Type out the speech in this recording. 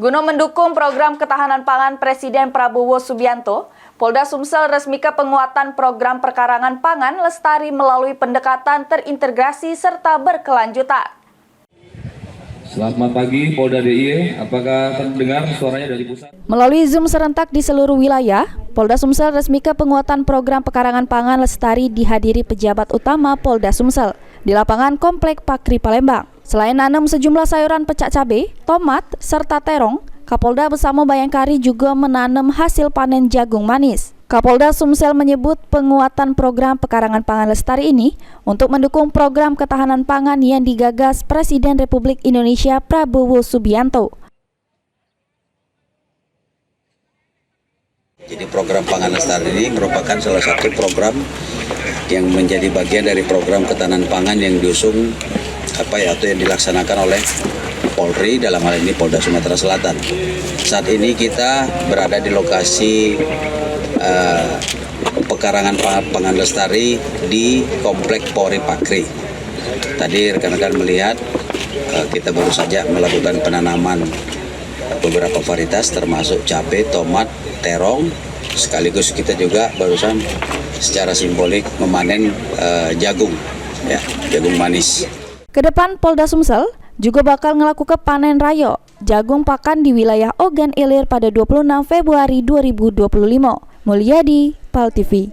Guna mendukung program ketahanan pangan Presiden Prabowo Subianto, Polda Sumsel resmikan penguatan program perkarangan pangan lestari melalui pendekatan terintegrasi serta berkelanjutan. Selamat pagi Polda DIY, apakah terdengar suaranya dari pusat? Melalui Zoom serentak di seluruh wilayah, Polda Sumsel resmikan penguatan program perkarangan pangan lestari dihadiri pejabat utama Polda Sumsel di lapangan Komplek Pakri Palembang. Selain nanam sejumlah sayuran pecak cabai, tomat, serta terong, Kapolda bersama Bayangkari juga menanam hasil panen jagung manis. Kapolda Sumsel menyebut penguatan program pekarangan pangan lestari ini untuk mendukung program ketahanan pangan yang digagas Presiden Republik Indonesia Prabowo Subianto. Jadi program pangan lestari ini merupakan salah satu program yang menjadi bagian dari program ketahanan pangan yang diusung atau yang dilaksanakan oleh Polri, dalam hal ini Polda Sumatera Selatan. Saat ini kita berada di lokasi pekarangan pangan lestari di Komplek Polri Pakri. Tadi rekan-rekan melihat kita baru saja melakukan penanaman beberapa varietas termasuk cabai, tomat, terong. Sekaligus kita juga barusan secara simbolik memanen jagung manis. Kedepan Polda Sumsel juga bakal melakukan panen rayo jagung pakan di wilayah Ogan Ilir pada 26 Februari 2025. Mulyadi, PAL TV.